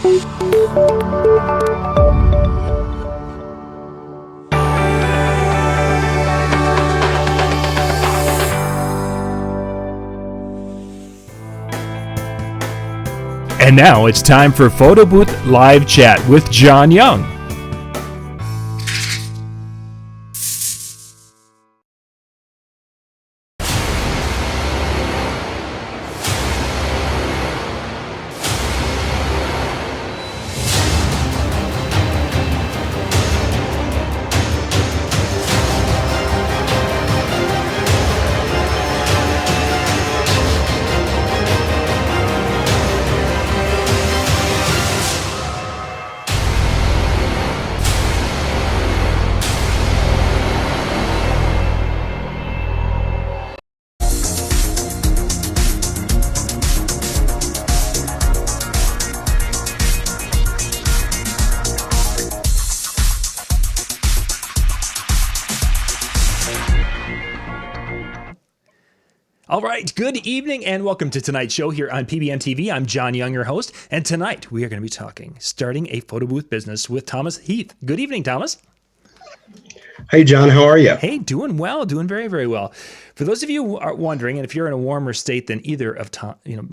And now it's time for Photo Booth Live Chat with John Young. All right, good evening and welcome to tonight's show here on PBN TV. I'm John Young, your host, and tonight we are going to be talking starting a photo booth business with Thomas Heath. Good evening, Thomas. Hey, John, how are you? Hey, doing well, doing very, very well. For those of you who are wondering, and if you're in a warmer state than either of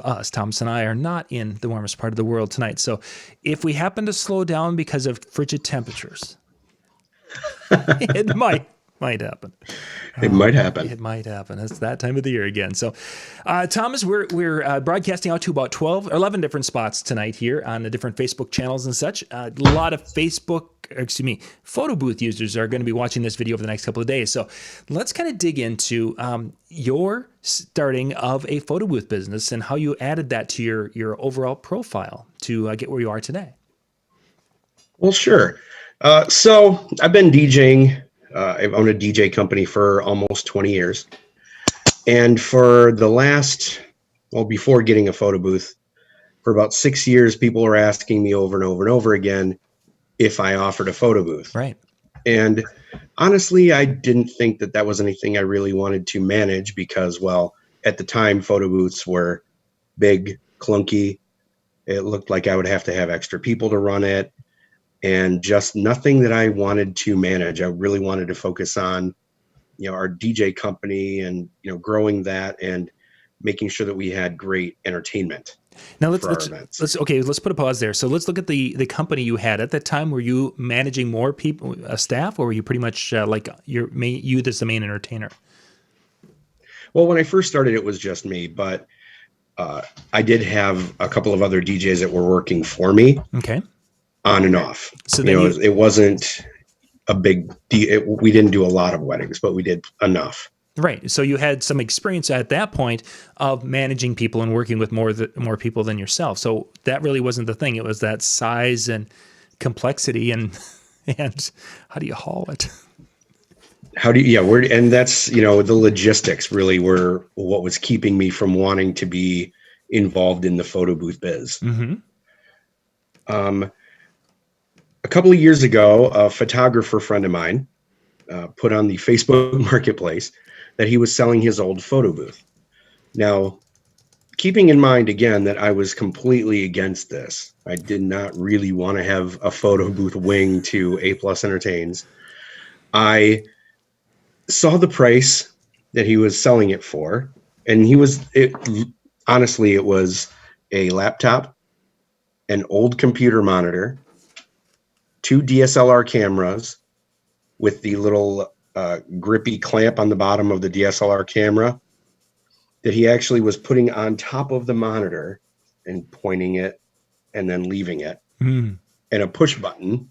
us, Thomas and I are not in the warmest part of the world tonight. So if we happen to slow down because of frigid temperatures, it might happen. It might happen. It might happen. It's that time of the year again. So, Thomas, we're broadcasting out to about 12 or 11 different spots tonight here on the different Facebook channels and such. A lot of photo booth users are going to be watching this video over the next couple of days. So let's kind of dig into your starting of a photo booth business and how you added that to your overall profile to get where you are today. Well, sure. So I've been DJing. I've owned a DJ company for almost 20 years. And for the last, before getting a photo booth, for about 6 years, people were asking me over and over and over again if I offered a photo booth. Right. And honestly, I didn't think that was anything I really wanted to manage because, at the time, photo booths were big, clunky. It looked like I would have to have extra people to run it. And just nothing that I wanted to manage. I really wanted to focus on, our DJ company and, growing that and making sure that we had great entertainment. Now let's put a pause there. So let's look at the company you had at that time. Were you managing more people, staff, or were you pretty much like you as the main entertainer? Well, when I first started, it was just me, but I did have a couple of other DJs that were working for me. Okay. On and off. So it wasn't a big deal. We didn't do a lot of weddings, but we did enough. Right. So you had some experience at that point of managing people and working with more people than yourself. So that really wasn't the thing. It was that size and complexity and how do you haul it? And that's, the logistics really were what was keeping me from wanting to be involved in the photo booth biz. Mm-hmm. A couple of years ago, a photographer friend of mine put on the Facebook marketplace that he was selling his old photo booth. Now, keeping in mind, again, that I was completely against this. I did not really want to have a photo booth wing to A+ Entertains. I saw the price that he was selling it for, and honestly, it was a laptop, an old computer monitor, 2 DSLR cameras with the little grippy clamp on the bottom of the DSLR camera that he actually was putting on top of the monitor and pointing it and then leaving it, and a push button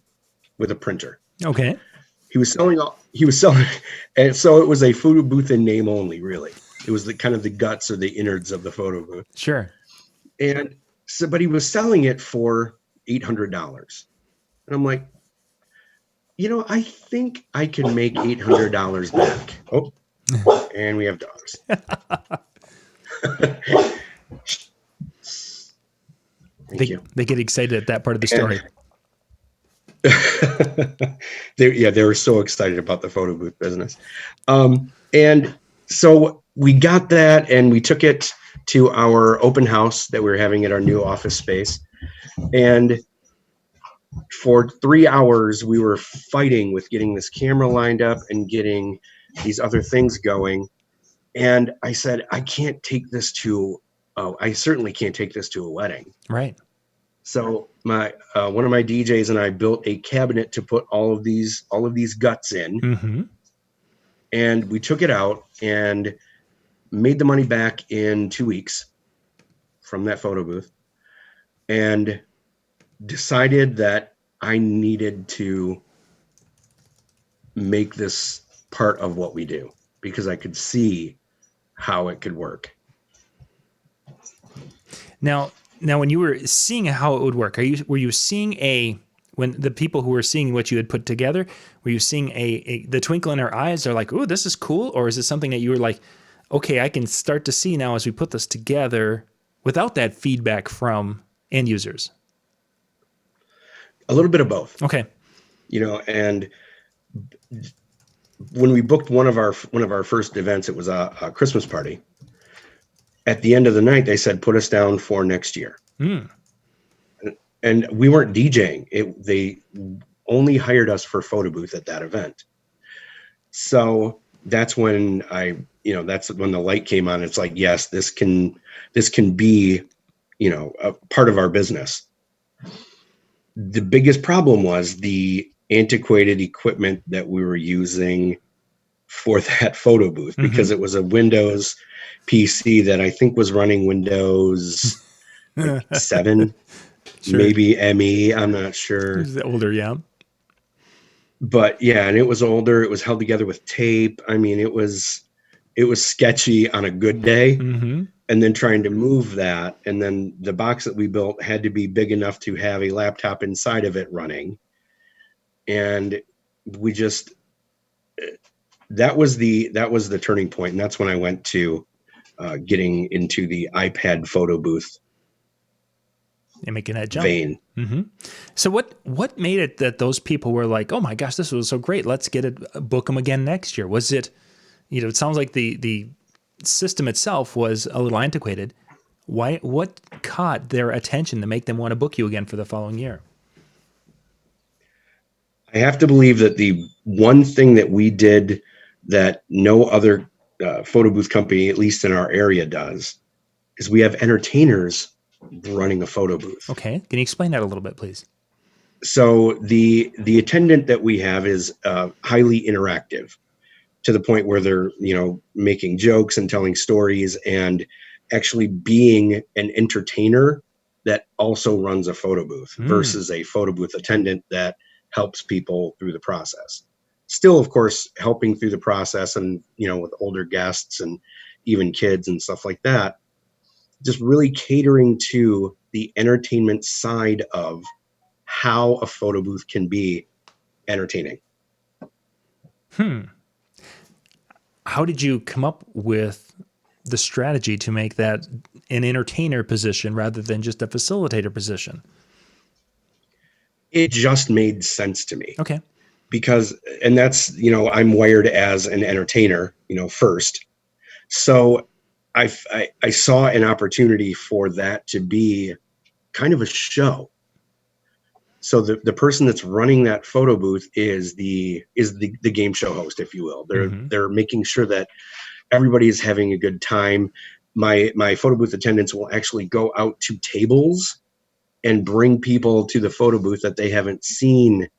with a printer. Okay. He was selling, and so it was a photo booth in name only, really. It was the kind of the guts or the innards of the photo booth. Sure. And so, but he was selling it for $800. And I'm like, I think I can make $800 back. Oh, and we have dogs. They get excited at that part of the story. They were so excited about the photo booth business. And so we got that and we took it to our open house that we were having at our new office space. And for 3 hours, we were fighting with getting this camera lined up and getting these other things going. And I said, I can't take this to, I certainly can't take this to a wedding. Right. So my one of my DJs and I built a cabinet to put all of these guts in, Mm-hmm. and we took it out and made the money back in 2 weeks from that photo booth, and decided that I needed to make this part of what we do because I could see how it could work. Now, when you were seeing how it would work, were you seeing when the people who were seeing what you had put together, were you seeing the twinkle in their eyes? They're like, "Oh, this is cool," or is it something that you were like, "Okay, I can start to see now as we put this together," without that feedback from end users? A little bit of both. Okay. And when we booked one of our first events, it was a Christmas party. At the end of the night, they said, "Put us down for next year." And we weren't DJing. They only hired us for photo booth at that event. So that's when that's when the light came on. It's like, yes, this can be, a part of our business. The biggest problem was the antiquated equipment that we were using for that photo booth, because it was a Windows PC that I think was running Windows 7, Sure. maybe ME. I'm not sure. It's older, yeah. But yeah, and it was older. It was held together with tape. I mean, it was sketchy on a good day. Mm-hmm. And then trying to move that, and then the box that we built had to be big enough to have a laptop inside of it running. And we just that was the turning point, and that's when I went to getting into the iPad photo booth And making that jump. vein. Mm-hmm. So what made it that those people were like, "Oh my gosh, this was so great, let's book them again next year"? Was it, it sounds like the system itself was a little antiquated. What caught their attention to make them want to book you again for the following year? I have to believe that the one thing that we did that no other photo booth company, at least in our area, does, is we have entertainers running a photo booth. Okay. Can you explain that a little bit, please? So the attendant that we have is highly interactive, to the point where they're, making jokes and telling stories and actually being an entertainer that also runs a photo booth versus a photo booth attendant that helps people through the process. Still, of course, helping through the process and, with older guests and even kids and stuff like that, just really catering to the entertainment side of how a photo booth can be entertaining. How did you come up with the strategy to make that an entertainer position rather than just a facilitator position? It just made sense to me. Okay. Because, and that's, I'm wired as an entertainer, first. So I saw an opportunity for that to be kind of a show. So the person that's running that photo booth is the game show host, if you will. They're making sure that everybody is having a good time. My photo booth attendants will actually go out to tables and bring people to the photo booth that they haven't seen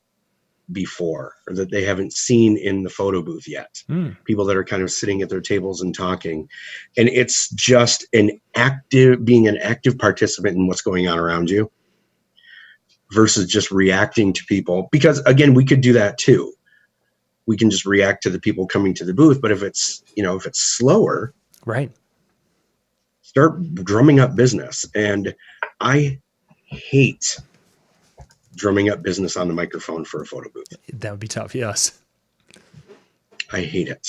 before, or that they haven't seen in the photo booth yet. People that are kind of sitting at their tables and talking. And it's just being an active participant in what's going on around you versus just reacting to people. Because again, we could do that too. We can just react to the people coming to the booth. But if it's slower, right, start drumming up business. And I hate drumming up business on the microphone for a photo booth. that would be tough. Yes. I hate it.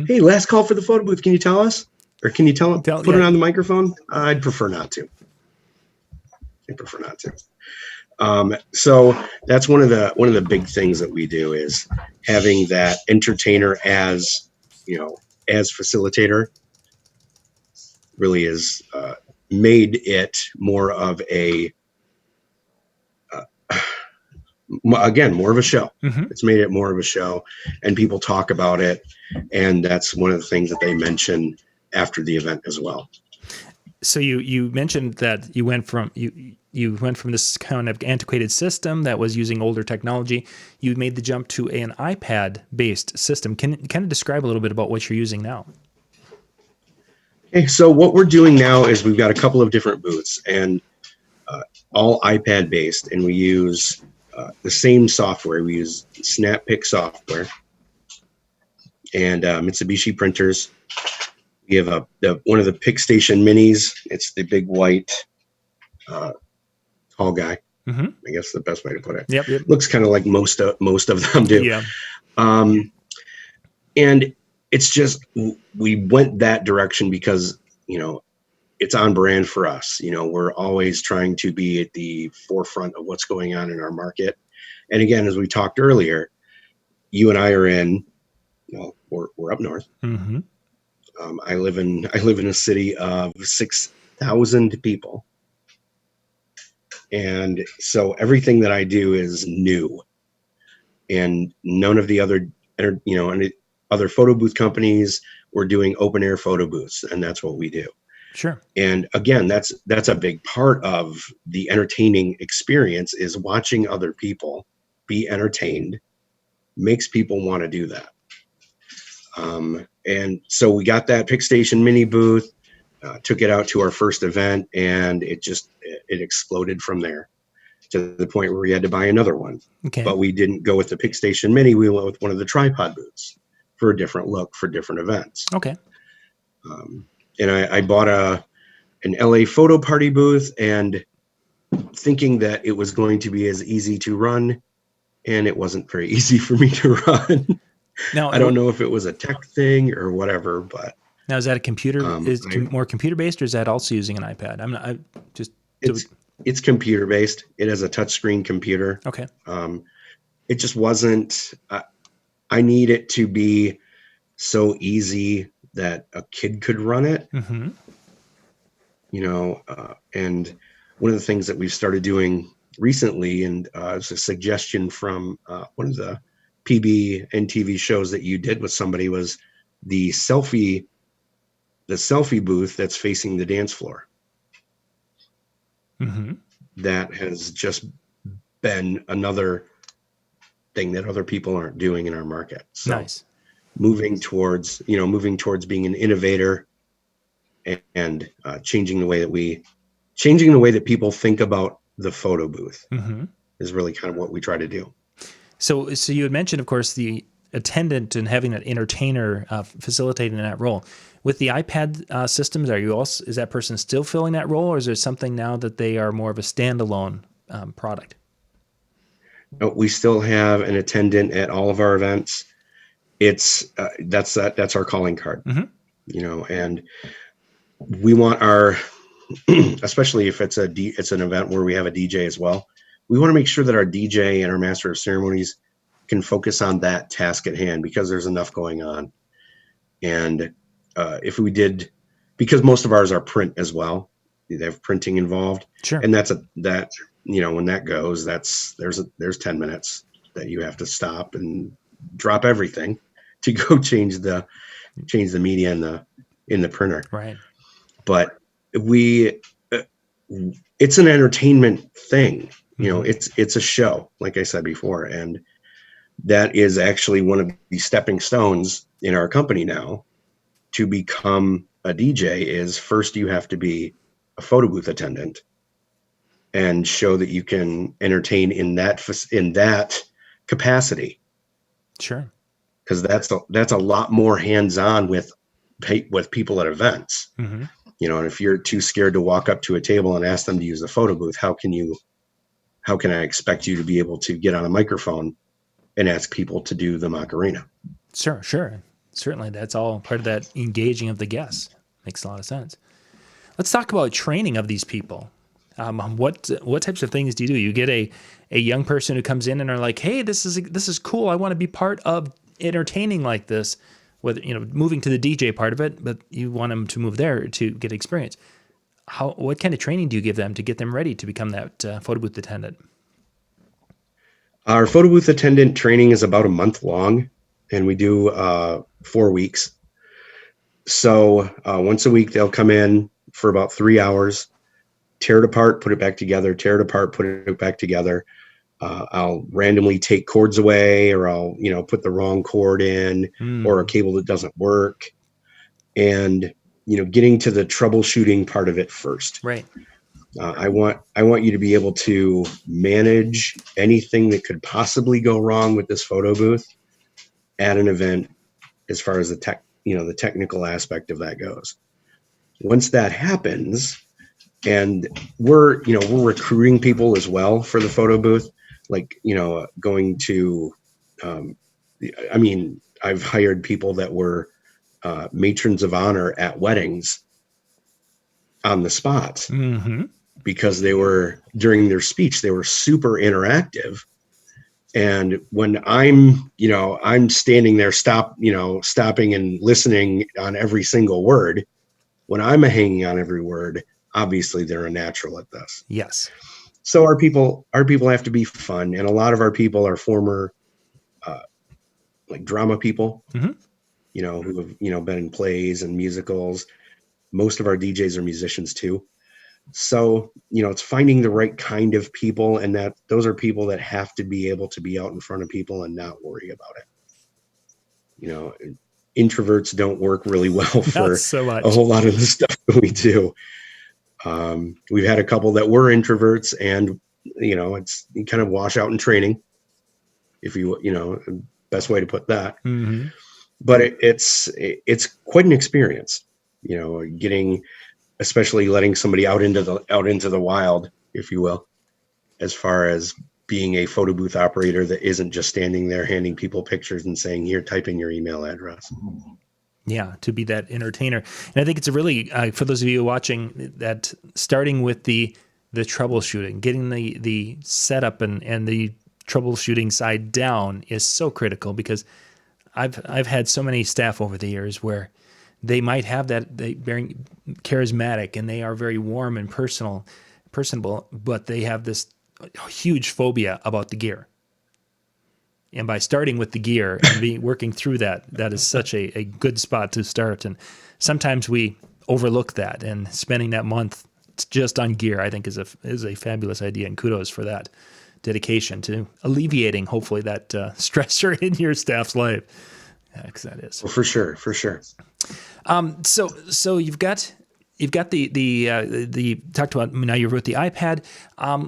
Hey, last call for the photo booth. Can you tell us? Or can you put it on the microphone? I'd prefer not to. So that's one of the big things that we do, is having that entertainer as facilitator really is made it more of a again, more of a show. Mm-hmm. It's made it more of a show, and people talk about it, and that's one of the things that they mention after the event as well. So you mentioned that you went from this kind of antiquated system that was using older technology. You made the jump to an iPad based system. Can you kind of describe a little bit about what you're using now? Okay, so what we're doing now is we've got a couple of different booths, and all iPad based, and we use the same software. We use SnapPick software and Mitsubishi printers. We have one of the PickStation Minis. It's the big white tall guy. Mm-hmm. I guess the best way to put it. Yep. Looks kind of like most of them do. Yeah. And it's just, we went that direction because, it's on brand for us. We're always trying to be at the forefront of what's going on in our market. And again, as we talked earlier, you and I are in, we're up north. Mm-hmm. I live in a city of 6,000 people. And so everything that I do is new, and none of the other, any other photo booth companies were doing open air photo booths. And that's what we do. Sure. And again, that's a big part of the entertaining experience, is watching other people be entertained makes people want to do that. And so we got that PickStation Mini booth, took it out to our first event, and it exploded from there to the point where we had to buy another one. Okay. But we didn't go with the PickStation Mini. We went with one of the tripod booths for a different look for different events. Okay. And I bought an LA photo party booth, and thinking that it was going to be as easy to run, and it wasn't very easy for me to run. Now, I don't know if it was a tech thing or whatever, but now is that a computer? More computer based, or is that also using an iPad? It's computer based. It has a touchscreen computer. Okay. It just wasn't. I need it to be so easy that a kid could run it. Mm-hmm. And one of the things that we've started doing recently, and it's a suggestion from one of the PB and TV shows that you did with somebody, was the selfie booth that's facing the dance floor. Mm-hmm. That has just been another thing that other people aren't doing in our market. So nice. Moving towards being an innovator and changing the way that people think about the photo booth. Mm-hmm. is really kind of what we try to do. So you had mentioned, of course, the attendant and having that entertainer facilitating that role. With the iPad systems, is that person still filling that role, or is there something now that they are more of a standalone product? No, we still have an attendant at all of our events. It's that's our calling card, mm-hmm. And we want our, especially if it's an event where we have a DJ as well, we want to make sure that our DJ and our master of ceremonies can focus on that task at hand, because there's enough going on. And because most of ours are print as well, they have printing involved. Sure. And when that goes, there's 10 minutes that you have to stop and drop everything to go change the media in the printer. Right. But it's an entertainment thing. It's a show, like I said before, and that is actually one of the stepping stones in our company now to become a DJ. Is first you have to be a photo booth attendant and show that you can entertain in that capacity. Sure. Because that's a lot more hands-on with people at events. Mm-hmm. And if you're too scared to walk up to a table and ask them to use the photo booth, how can I expect you to be able to get on a microphone and ask people to do the Macarena? Sure. Certainly, that's all part of that engaging of the guests. Makes a lot of sense. Let's talk about training of these people. What types of things do you do? You get a young person who comes in and are like, "Hey, this is cool. I want to be part of entertaining like this." Whether moving to the DJ part of it, but you want them to move there to get experience. What kind of training do you give them to get them ready to become that photo booth attendant? Our photo booth attendant training is about a month long, and we do 4 weeks. So once a week, they'll come in for about 3 hours, tear it apart, put it back together, tear it apart, put it back together. I'll randomly take cords away, or I'll, put the wrong cord in, or a cable that doesn't work. And, getting to the troubleshooting part of it first. Right. I want you to be able to manage anything that could possibly go wrong with this photo booth at an event, as far as the technical aspect of that goes. Once that happens, and we're recruiting people as well for the photo booth, like, going to, I've hired people that were matrons of honor at weddings on the spot, because they were, during their speech, they were super interactive. And when I'm standing there, stopping and listening on every single word, when I'm hanging on every word, obviously they're a natural at this. Yes. So our people have to be fun. And a lot of our people are former, like, drama people, who have, been in plays and musicals. Most of our DJs are musicians too. So, it's finding the right kind of people, and that those are people that have to be able to be out in front of people and not worry about it. Introverts don't work really well for so much. a whole lot of the stuff that we do. We've had a couple that were introverts, and, it's, you kind of wash out in training, if best way to put that. But it's quite an experience, especially letting somebody out into the wild, if you will, as far as being a photo booth operator that isn't just standing there handing people pictures and saying, "Here, type in your email address." Yeah, to be that entertainer. And I think it's a really, for those of you watching, that starting with the troubleshooting, getting the setup and the troubleshooting side down is so critical, because I've had so many staff over the years where they might have that, they very charismatic and they are very warm and personable, but they have this huge phobia about the gear. And by starting with the gear and working through that is such a good spot to start. And sometimes we overlook that, and spending that month just on gear, I think, is a fabulous idea. And kudos for that dedication to alleviating, hopefully, that stressor in your staff's life. Because that is. Well, for sure. So you've got the talked about, now you're with the iPad.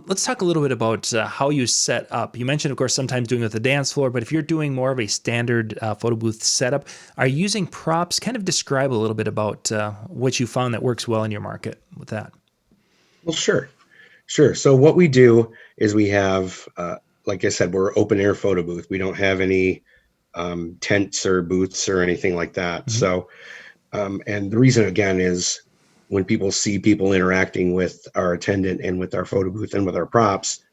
Let's talk a little bit about how you set up. You mentioned, of course, sometimes doing it with the dance floor, but if you're doing more of a standard photo booth setup, are you using props? Kind of describe a little bit about what you found that works well in your market with that. Well, sure. So what we do is we have, like I said, we're open air photo booth. We don't have any tents or booths or anything like that. So, and the reason, again, is when people see people interacting with our attendant and with our photo booth and with our props,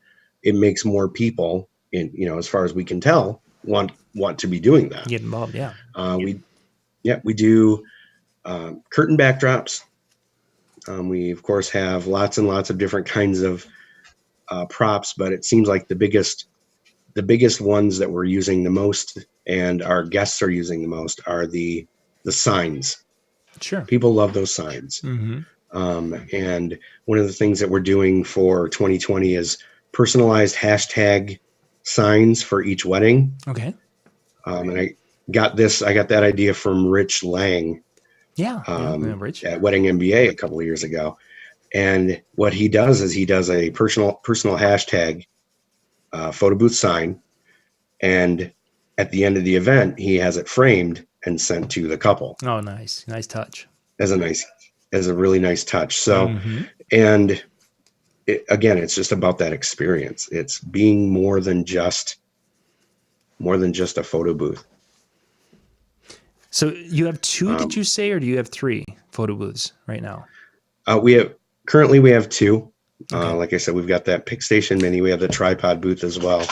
it makes more people, as far as we can tell, want to be doing that. Get involved, yeah. We do curtain backdrops. We, of course, have lots and lots of different kinds of props, but it seems like the biggest ones that we're using the most, and our guests are using the most, are the signs. Sure. People love those signs. And one of the things that we're doing for 2020 is personalized hashtag signs for each wedding. Okay. And I got that idea from Rich Lang. Yeah. Rich. At Wedding MBA a couple of years ago. And what he does is he does a personal hashtag photo booth sign. And at the end of the event, he has it framed and sent to the couple. Oh, nice touch. As a really nice touch. So, and again, it's just about that experience. It's being more than just a photo booth. So you have two, did you say, or do you have three photo booths right now? We have two. Okay. Like I said, we've got that Pick Station Mini. We have the tripod booth as well.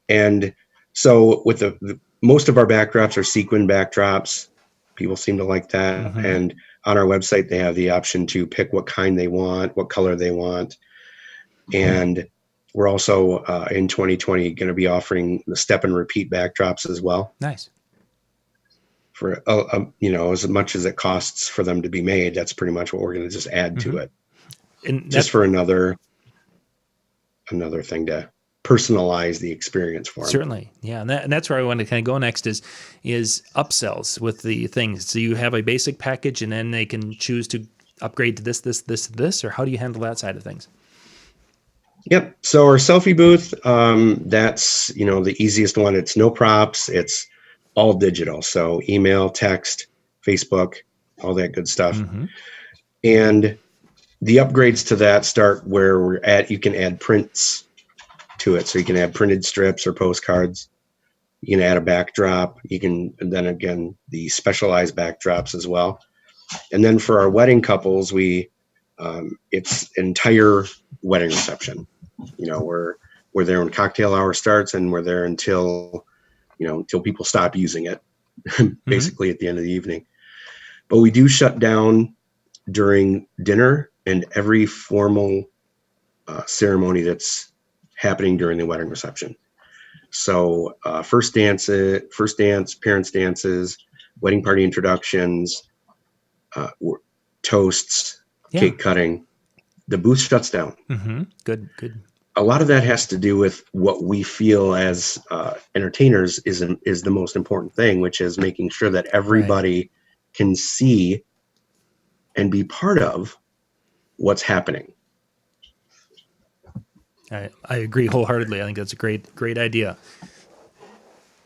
And so with the most of our backdrops are sequin backdrops. People seem to like that. And on our website, they have the option to pick what kind they want, what color they want. And We're also in 2020 going to be offering the step and repeat backdrops as well Nice. for as much as it costs for them to be made. That's pretty much what we're going to just add to it, And just that for another thing to personalize the experience for them. certainly, yeah, and that's where I want to kind of go next is upsells with the things. So you have a basic package, and then they can choose to upgrade to this, or how do you handle that side of things? Yep. So our selfie booth, that's the easiest one. It's no props. It's all digital. So email, text, Facebook, all that good stuff. Mm-hmm. And the upgrades to that start where we're at. You can add prints to it. So you can add printed strips or postcards. You can add a backdrop. And then again, the specialized backdrops as well. And then for our wedding couples, it's entire wedding reception. We're there when cocktail hour starts, and we're there until people stop using it, basically at the end of the evening. But we do shut down during dinner and every formal ceremony that's happening during the wedding reception. So first dance, parents' dances, wedding party introductions, toasts, cake cutting. The booth shuts down. Mm-hmm. Good. A lot of that has to do with what we feel as entertainers is the most important thing, which is making sure that everybody can see and be part of what's happening. I agree wholeheartedly. I think that's a great idea.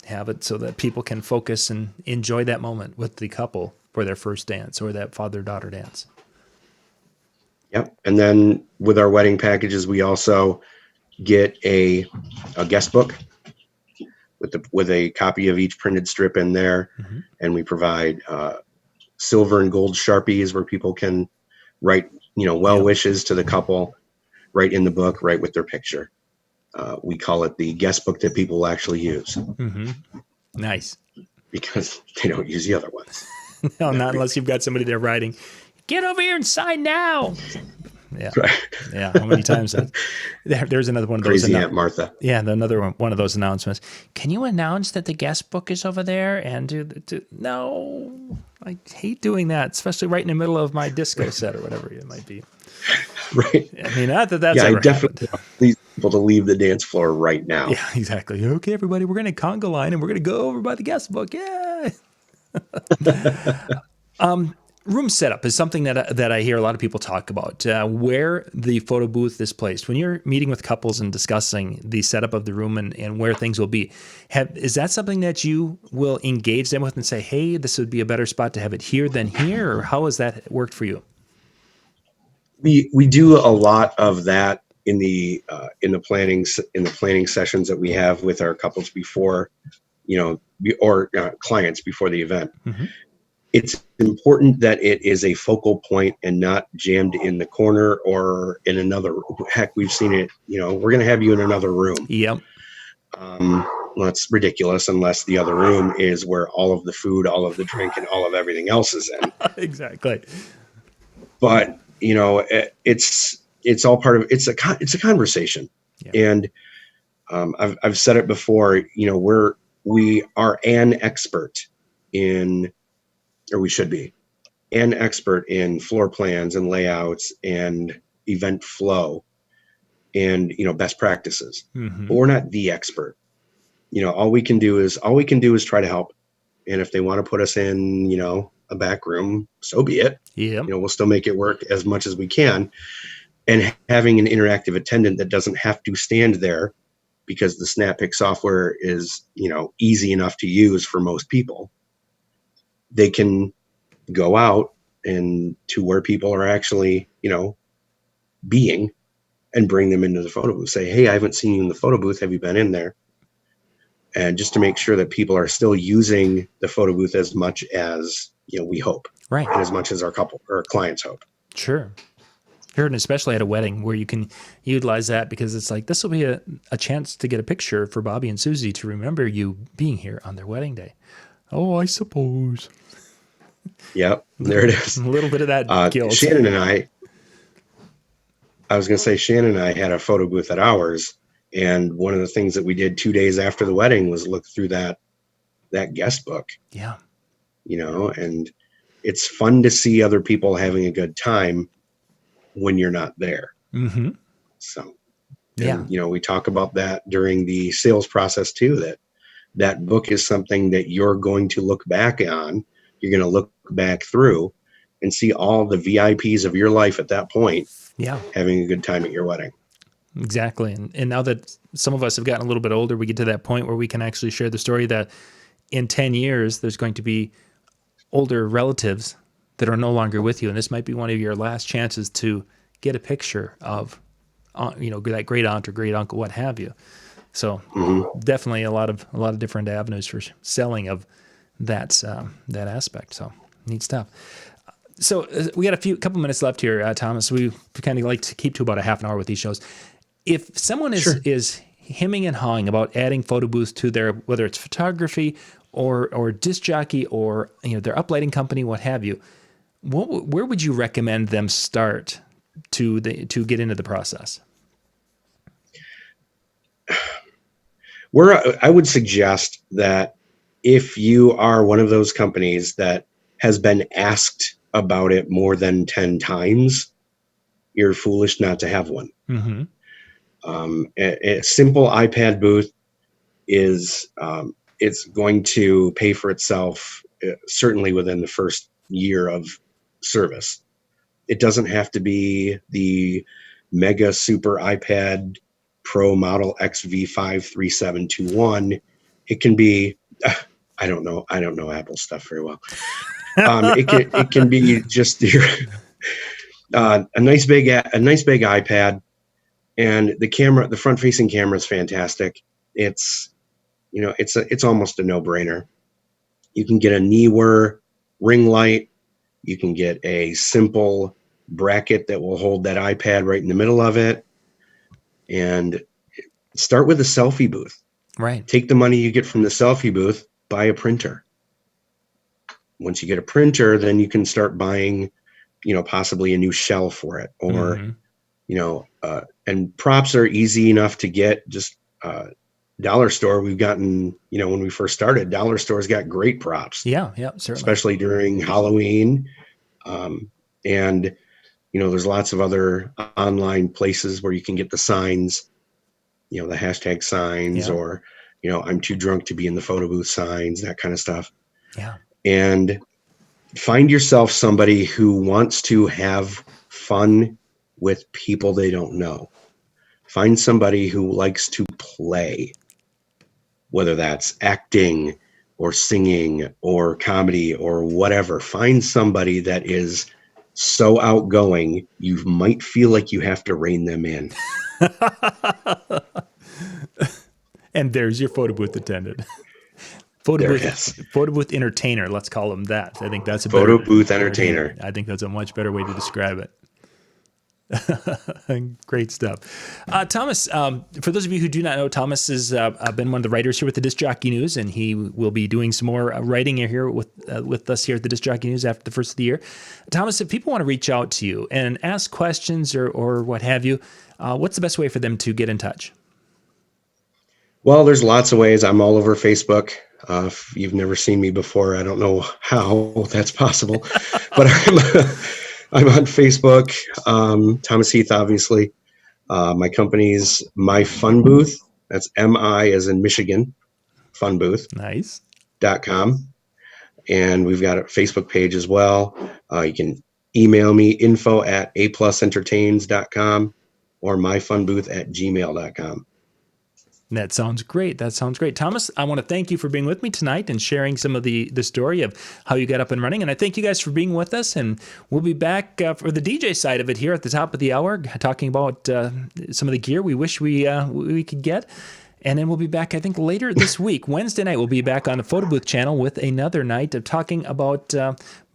Have it so that people can focus and enjoy that moment with the couple for their first dance or that father-daughter dance. Yep. And then with our wedding packages, we also get a guest book with a copy of each printed strip in there. Mm-hmm. And we provide silver and gold Sharpies where people can write, wishes to the couple right in the book, right with their picture. We call it the guest book that people will actually use. Mm-hmm. Nice. Because they don't use the other ones. No, not unless you've got somebody there writing, "Get over here and sign now." Yeah. Right. Yeah. How many times that? There's another one of those. Crazy Aunt Martha. Yeah, another one of those announcements. Can you announce that the guest book is over there? And no, I hate doing that, especially right in the middle of my disco set or whatever it might be. Right. I mean, not that that's I ever definitely happened. want these people to leave the dance floor right now. Yeah, exactly. Okay, everybody, we're going to conga line and we're going to go over by the guest book. Yeah. Room setup is something that I hear a lot of people talk about. Where the photo booth is placed when you're meeting with couples and discussing the setup of the room and where things will be. Is that something that you will engage them with and say, "Hey, this would be a better spot to have it here than here," or how has that worked for you? We do a lot of that in the planning sessions that we have with our couples before, or clients before the event. Mm-hmm. It's important that it is a focal point and not jammed in the corner or in another. Heck, we've seen it. We're going to have you in another room. Yep. Well, it's ridiculous unless the other room is where all of the food, all of the drink, and all of everything else is in. Exactly. But it's all part of it's a conversation. Yeah. And I've said it before. We are an expert in. Or we should be an expert in floor plans and layouts and event flow and, best practices. Mm-hmm. But we're not the expert. All we can do is try to help. And if they want to put us in, a back room, so be it. Yeah. We'll still make it work as much as we can. And having an interactive attendant that doesn't have to stand there because the SnapPick software is, easy enough to use for most people. They can go out and to where people are actually, being, and bring them into the photo booth. Say, "Hey, I haven't seen you in the photo booth. Have you been in there?" And just to make sure that people are still using the photo booth as much as, we hope. Right. And as much as our couple or clients hope. Sure. Sure. And especially at a wedding where you can utilize that because it's like, this will be a chance to get a picture for Bobby and Susie to remember you being here on their wedding day. Oh, I suppose. Yep, there it is. A little bit of that guilt. Shannon and I, I was going to say, Shannon and I had a photo booth at ours, and one of the things that we did 2 days after the wedding was look through that guest book, Yeah. and it's fun to see other people having a good time when you're not there. Mm-hmm. So, Yeah. and we talk about that during the sales process too, that book is something that you're going to look back on. You're going to look back through and see all the VIPs of your life at that point Yeah. having a good time at your wedding. Exactly. And now that some of us have gotten a little bit older, we get to that point where we can actually share the story that in 10 years, there's going to be older relatives that are no longer with you. And this might be one of your last chances to get a picture of, that great aunt or great uncle, what have you. So definitely a lot of different avenues for selling of that aspect. So neat stuff. So we got couple minutes left here, Thomas. We kind of like to keep to about a half an hour with these shows. If someone is hemming and hawing about adding photo booths to their, whether it's photography or disc jockey or their uplighting company, what have you, where would you recommend them start to get into the process? I would suggest that if you are one of those companies that has been asked about it more than 10 times, you're foolish not to have one. Mm-hmm. A simple iPad booth is it's going to pay for itself certainly within the first year of service. It doesn't have to be the mega super iPad Pro Model XV53721. It can be I don't know Apple stuff very well. It can be just your a nice big iPad, and the front facing camera is fantastic. It's it's almost a no-brainer. You can get a Neewer ring light. You can get a simple bracket that will hold that iPad right in the middle of it, and start with a selfie booth. Right. Take the money you get from the selfie booth, buy a printer. Once you get a printer, then you can start buying, possibly a new shell for it, or and props are easy enough to get. Just dollar store, we've gotten, when we first started, dollar stores got great props. Yeah, certainly. Especially during Halloween. And, there's lots of other online places where you can get the signs, the hashtag signs, or, I'm too drunk to be in the photo booth signs, that kind of stuff. Yeah. And find yourself somebody who wants to have fun with people they don't know. Find somebody who likes to play, whether that's acting or singing or comedy or whatever. Find somebody that is so outgoing, you might feel like you have to rein them in. And there's your photo booth attendant. Photo booth entertainer, let's call them that. I think that's a photo booth entertainer. I think that's a much better way to describe it. Great stuff. Thomas, for those of you who do not know, Thomas has been one of the writers here with the Disc Jockey News, and he will be doing some more writing here with us here at the Disc Jockey News after the first of the year. Thomas, if people want to reach out to you and ask questions or what have you, what's the best way for them to get in touch? Well, there's lots of ways. I'm all over Facebook. If you've never seen me before, I don't know how that's possible, but I'm on Facebook. Thomas Heath, obviously. My company's My Fun Booth. That's MI as in Michigan, Fun Booth. Nice.com. And we've got a Facebook page as well. You can email me info@aplusentertains.com or myfunbooth@gmail.com. That sounds great. Thomas, I want to thank you for being with me tonight and sharing some of the story of how you got up and running. And I thank you guys for being with us. And we'll be back for the DJ side of it here at the top of the hour, talking about some of the gear we wish we could get. And then we'll be back, I think, later this week. Wednesday night, we'll be back on the Photo Booth channel with another night of talking about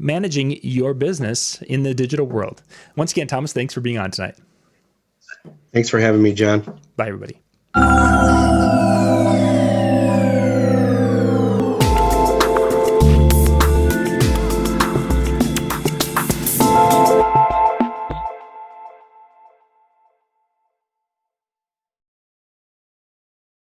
managing your business in the digital world. Once again, Thomas, thanks for being on tonight. Thanks for having me, John. Bye, everybody.